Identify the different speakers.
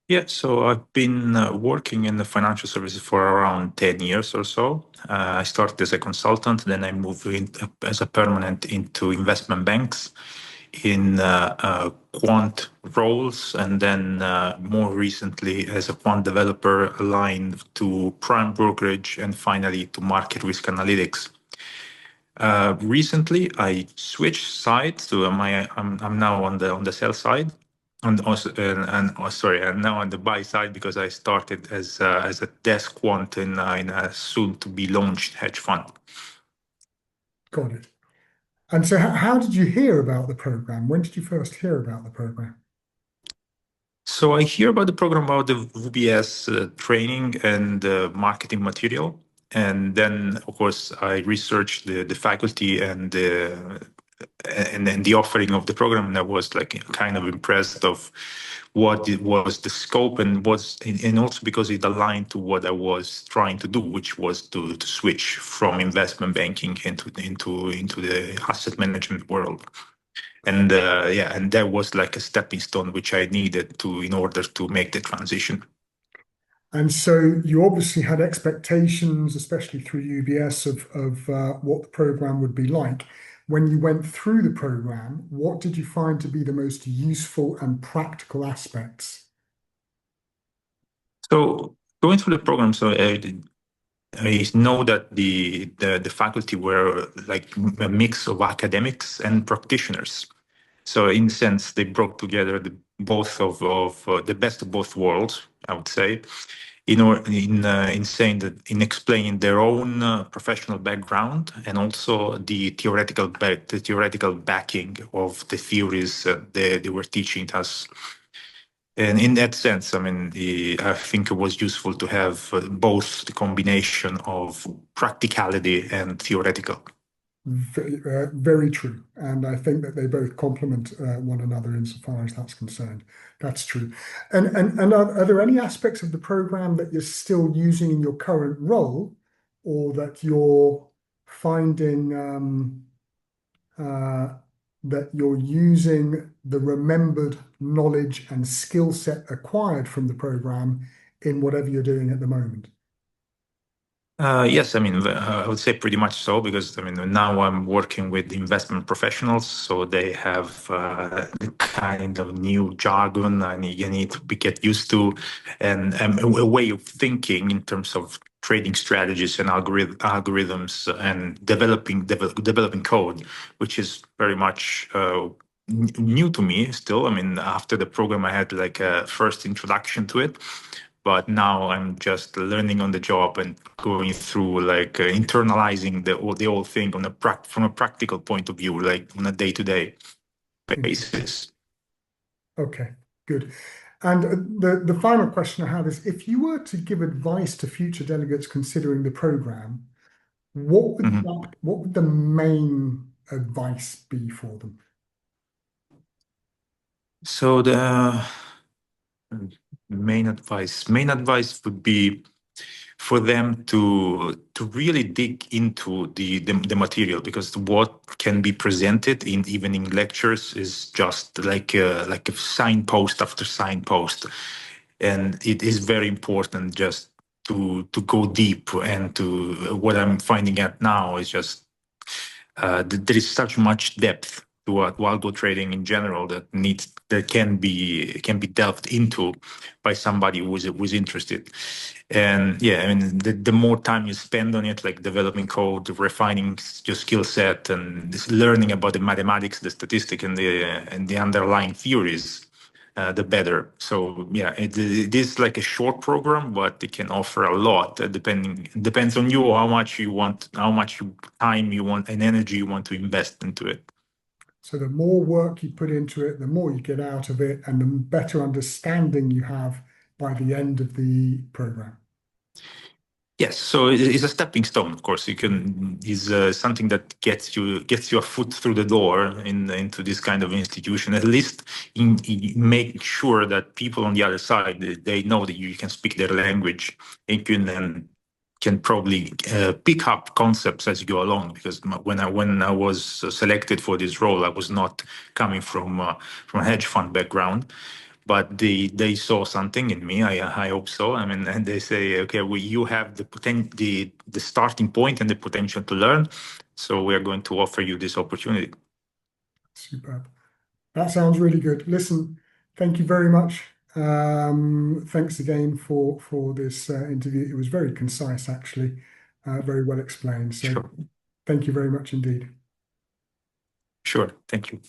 Speaker 1: Yeah, so I've been working in the financial services for around 10 years or so. I started as a consultant, then I moved in as a permanent into investment banks in quant roles, and then more recently as a quant developer aligned to prime brokerage and finally to market risk analytics. Recently, I switched sides to I'm now on the sell side, and also sorry, and now on the buy side because I started as a desk quant in a soon to be launched hedge fund.
Speaker 2: Got it. And so, how did you hear about the program? When did you first hear about the program?
Speaker 1: So I hear about the program about the VBS training and marketing material, and then of course I researched the faculty and then the offering of the program, and I was like kind of impressed of what it was the scope and also because it aligned to what I was trying to do, which was to switch from investment banking into the asset management world. And yeah, and that was like a stepping stone which I needed to in order to make the transition.
Speaker 2: And so, you obviously had expectations, especially through UBS, of what the program would be like. When you went through the program, what did you find to be the most useful and practical aspects?
Speaker 1: So going through the program, I know that the faculty were like a mix of academics and practitioners. So in a sense, they brought together the both of the best of both worlds, I would say, in saying that in explaining their own professional background and also the theoretical backing of the theories they were teaching us. And in that sense, I mean, I think it was useful to have both the combination of practicality and theoretical.
Speaker 2: Very true. And I think that they both complement one another insofar as that's concerned. That's true. And are there any aspects of the program that you're still using in your current role or that you're finding uh, that you're using the remembered knowledge and skill set acquired from the program in whatever you're doing at the moment?
Speaker 1: Yes, I mean, I would say pretty much so because I mean, now I'm working with investment professionals, so they have the kind of new jargon and you need to get used to, and a way of thinking in terms of trading strategies and algorithms and developing code, which is very much new to me still. I mean, after the program, I had like a first introduction to it, but now I'm just learning on the job and going through like internalizing the whole thing on from a practical point of view, like on a day-to-day basis.
Speaker 2: Okay, good. And the final question I have is, if you were to give advice to future delegates considering the program,
Speaker 1: Mhm.
Speaker 2: what would the main advice be for them?
Speaker 1: So the main advice would be for them to really dig into the material because what can be presented in evening lectures is just like a signpost after signpost, and it is very important just to go deep and to what I'm finding out now is just there is such much depth to algo trading in general that can be delved into by somebody who's interested. And yeah, I mean, the more time you spend on it, like developing code, refining your skill set, and just learning about the mathematics, the statistic, and the underlying theories, the better. So yeah, it is like a short program, but it can offer a lot. Depends on you how much you want, time you want, and energy you want to invest into it.
Speaker 2: So the more work you put into it, the more you get out of it, and the better understanding you have by the end of the program.
Speaker 1: Yes, so it's a stepping stone. Of course, you can is something that gets you a foot through the door into this kind of institution. At least in making sure that people on the other side they know that you can speak their language and can probably pick up concepts as you go along. Because when I was selected for this role, I was not coming from a hedge fund background, but they saw something in me. I hope so. I mean, and they say, okay, you have the starting point and the potential to learn, so we are going to offer you this opportunity.
Speaker 2: Superb. That sounds really good. Listen, thank you very much. Thanks again for this interview. It was very concise, actually, very well explained. So
Speaker 1: Sure,
Speaker 2: thank you very much indeed.
Speaker 1: sure. Thank you.